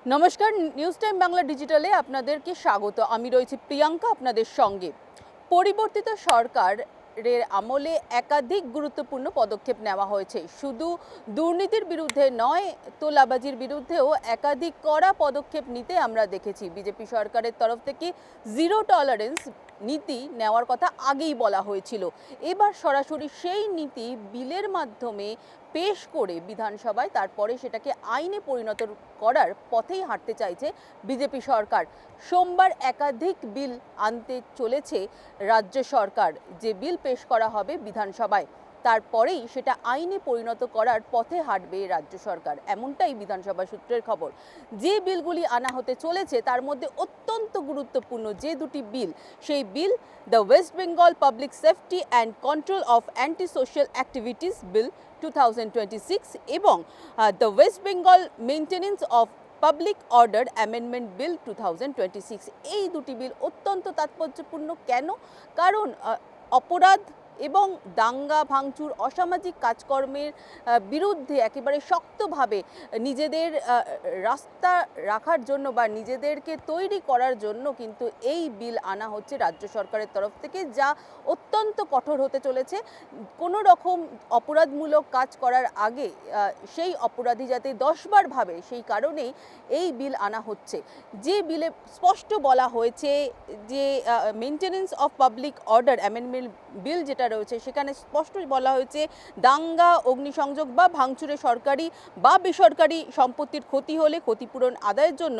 নমস্কার, news time Bangla ডিজিটালে আপনাদেরকে স্বাগত। আমি রয়েছি প্রিয়াঙ্কা আপনাদের সঙ্গে। পরিবর্তিত সরকারের আমলে একাধিক গুরুত্বপূর্ণ পদক্ষেপ নেওয়া হয়েছে। শুধু দুর্নীতির বিরুদ্ধে নয়, তোলাবাজির বিরুদ্ধেও একাধিক কড়া পদক্ষেপ নিতে আমরা দেখেছি। বিজেপি সরকারের তরফ থেকে জিরো টলারেন্স নীতি নেওয়ার কথা আগেই বলা হয়েছিল। এবার সরাসরি সেই নীতি বিলের মাধ্যমে পেশ করে বিধানসভায় তারপরে সেটাকে আইনে পরিণত করার পথেই হাঁটতে চাইছে বিজেপি সরকার। সোমবার একাধিক বিল আনতে চলেছে রাজ্য সরকার। যে বিল পেশ করা হবে বিধানসভায় তারপরেই সেটা আইনে পরিণত করার পথে হাঁটবে রাজ্য সরকার, এমনটাই বিধানসভা সূত্রের খবর। যে বিলগুলি আনা হতে চলেছে তার মধ্যে অত্যন্ত গুরুত্বপূর্ণ যে দুটি বিল, সেই bill the West Bengal public safety and control of anti social activities bill 2026 এবং the West Bengal maintenance of public order amendment bill 2026। এই দুটি বিল অত্যন্ত তাৎপর্যপূর্ণ। কেন? কারণ অপরাধ এবং দাঙ্গা ভাঙচুর অসামাজিক কাজকর্মের বিরুদ্ধে একেবারে শক্তভাবে নিজেদের রাস্তা রাখার জন্য বা নিজেদেরকে তৈরি করার জন্য কিন্তু এই বিল আনা হচ্ছে রাজ্য সরকারের তরফ থেকে, যা অত্যন্ত কঠোর হতে চলেছে। কোনো রকম অপরাধমূলক কাজ করার আগে সেই অপরাধী যাতে 10 বার ভাবে, সেই কারণেই এই বিল আনা হচ্ছে। যে বিলে স্পষ্ট বলা হয়েছে যে maintenance of public order amendment বিল যেটা রয়েছে সেখানে স্পষ্ট বলা হয়েছে দাঙ্গা, অগ্নিসংযোগ বা ভাঙচুরে সরকারি বা বেসরকারি সম্পত্তির ক্ষতি হলে ক্ষতিপূরণ আদায়ের জন্য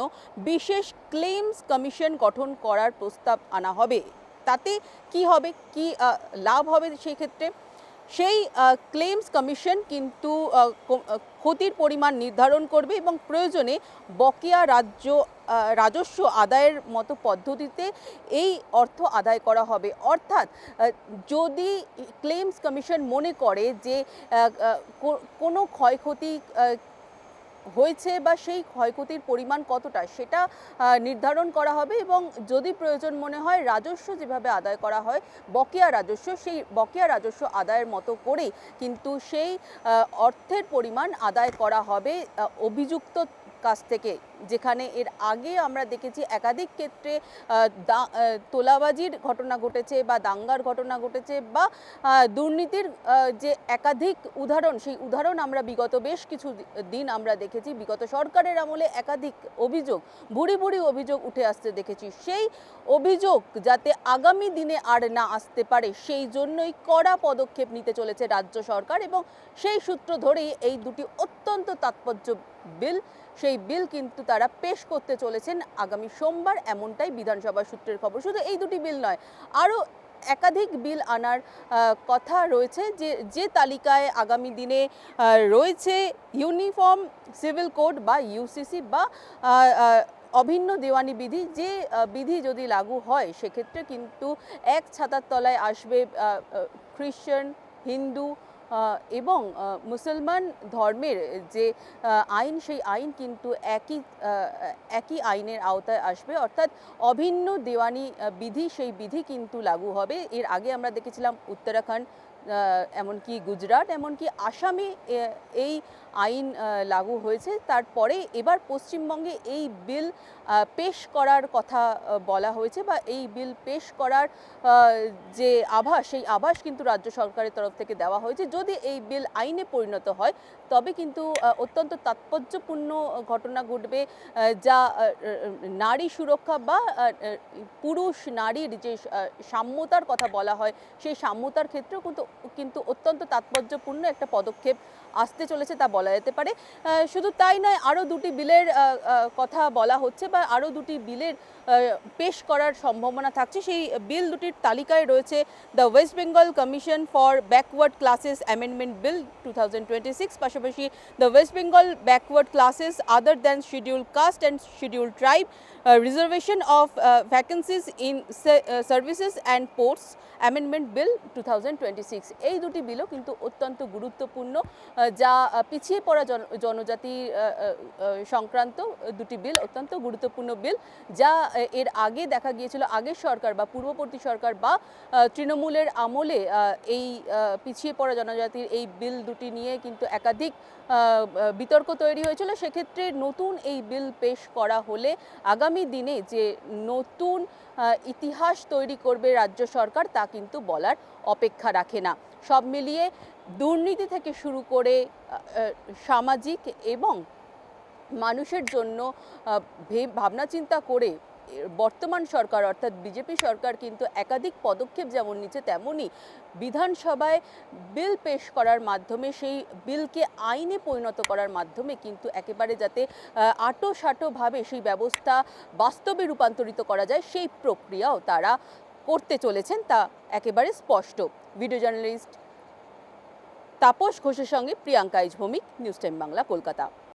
বিশেষ ক্লেমস কমিশন গঠন করার প্রস্তাব আনা হবে। তাতে কি হবে, কি লাভ হবে সেই ক্ষেত্রে? সেই ক্লেমস কমিশন কিন্তু ক্ষতির পরিমাণ নির্ধারণ করবে এবং প্রয়োজনে বকেয়া রাজস্ব আদায়ের মতো পদ্ধতিতে এই অর্থ আদায় করা হবে। অর্থাৎ যদি ক্লেমস কমিশন মনে করে যে কোনো ক্ষয়ক্ষতি হয়েছে বা সেই ক্ষয়ক্ষতির পরিমাণ কতটা সেটা নির্ধারণ করা হবে এবং যদি প্রয়োজন মনে হয় রাজস্ব যেভাবে আদায় করা হয় বকেয়া রাজস্ব, সেই বকেয়া রাজস্ব আদায়ের মতো করেই কিন্তু সেই অর্থের পরিমাণ আদায় করা হবে অভিযুক্ত কাছ থেকে। যেখানে এর আগে আমরা দেখেছি একাধিক ক্ষেত্রে তোলাবাজির ঘটনা ঘটেছে বা দাঙ্গার ঘটনা ঘটেছে বা দুর্নীতির যে একাধিক উদাহরণ, সেই উদাহরণ আমরা বিগত বেশ কিছু দিন আমরা দেখেছি। বিগত সরকারের আমলে একাধিক অভিযোগ, ভুরি ভুরি অভিযোগ উঠে আসতে দেখেছি। সেই অভিযোগ যাতে আগামী দিনে আর না আসতে পারে সেই জন্যই কড়া পদক্ষেপ নিতে চলেছে রাজ্য সরকার এবং সেই সূত্র ধরেই এই দুটি অত্যন্ত তাৎপর্য বিল, সেই বিল কিন্তু তারা পেশ করতে চলেছেন আগামী সোমবার, এমনটাই বিধানসভা সূত্রের খবর। শুধু এই দুটি বিল নয়, আরও একাধিক বিল আনার কথা রয়েছে। যে তালিকায় আগামী দিনে রয়েছে ইউনিফর্ম সিভিল কোড বা ইউসিসি বা অভিন্ন দেওয়ানি বিধি। যে বিধি যদি লাগু হয় সেক্ষেত্রে কিন্তু এক ছাতার তলায় আসবে খ্রিশ্চান, হিন্দু এবং মুসলমান ধর্মের যে আইন, সেই আইন কিন্তু একই আইনের আওতায় আসবে। অর্থাৎ অভিন্ন দেওয়ানি বিধি, সেই বিধি কিন্তু লাগু হবে। এর আগে আমরা দেখেছিলাম উত্তরাখণ্ড, এমনকি গুজরাট, এমনকি আসামে এই আইন লাগু হয়েছে। তারপরে এবার পশ্চিমবঙ্গে এই বিল পেশ করার কথা বলা হয়েছে বা এই বিল পেশ করার যে আভাস, সেই আভাস কিন্তু রাজ্য সরকারের তরফ থেকে দেওয়া হয়েছে। যদি এই বিল আইনে পরিণত হয় তবে কিন্তু অত্যন্ত তাৎপর্যপূর্ণ ঘটনা ঘটবে, যা নারী সুরক্ষা বা পুরুষ নারীর যে সাম্যতার কথা বলা হয় সেই সাম্যতার ক্ষেত্রেও কিন্তু অত্যন্ত তাৎপর্যপূর্ণ একটা পদক্ষেপ আসতে চলেছে তা বলা যেতে পারে। শুধু তাই নয়, আরও দুটি বিলের কথা বলা হচ্ছে বা আরও দুটি বিলের পেশ করার সম্ভাবনা থাকছে। সেই বিল দুটির তালিকায় রয়েছে the West Bengal commission for backward classes amendment bill 2026, পাশাপাশি the West Bengal backward classes other than schedule caste and schedule tribe reservation of vacancies in services and ports amendment bill 2026। এই দুটি বিলও কিন্তু অত্যন্ত গুরুত্বপূর্ণ, যা পিছিয়ে পড়া জনজাতি সংক্রান্ত দুটি বিল, অত্যন্ত গুরুত্বপূর্ণ বিল, যা এর আগে দেখা গিয়েছিল আগের সরকার বা পূর্ববর্তী সরকার বা তৃণমূলের আমলে এই পিছিয়ে পড়া জনজাতির এই বিল দুটি নিয়ে কিন্তু একাধিক বিতর্ক তৈরি হয়েছিল, সেক্ষেত্রে নতুন এই বিল পেশ করা হলে আগামী দিনে যে নতুন ইতিহাস তৈরি করবে রাজ্য সরকার তা কিন্তু বলার অপেক্ষা রাখে না। সব মিলিয়ে দুর্নীতি থেকে শুরু করে সামাজিক এবং মানুষের জন্য ভাবনা চিন্তা করে বর্তমান সরকার অর্থাৎ বিজেপি সরকার কিন্তু একাধিক পদক্ষেপ যেমন নিচ্ছে, তেমনই বিধানসভায় বিল পেশ করার মাধ্যমে সেই বিলকে আইনে পরিণত করার মাধ্যমে কিন্তু একেবারে যাতে আঁটোসাঁটোভাবে সেই ব্যবস্থা বাস্তবে রূপান্তরিত করা যায় সেই প্রক্রিয়াও তারা করতে চলেছেন, তা একেবারে স্পষ্ট। ভিডিও জার্নালিস্ট তাপস ঘোষের সঙ্গে Priyanka is Bhowmik, news time Bangla, Kolkata.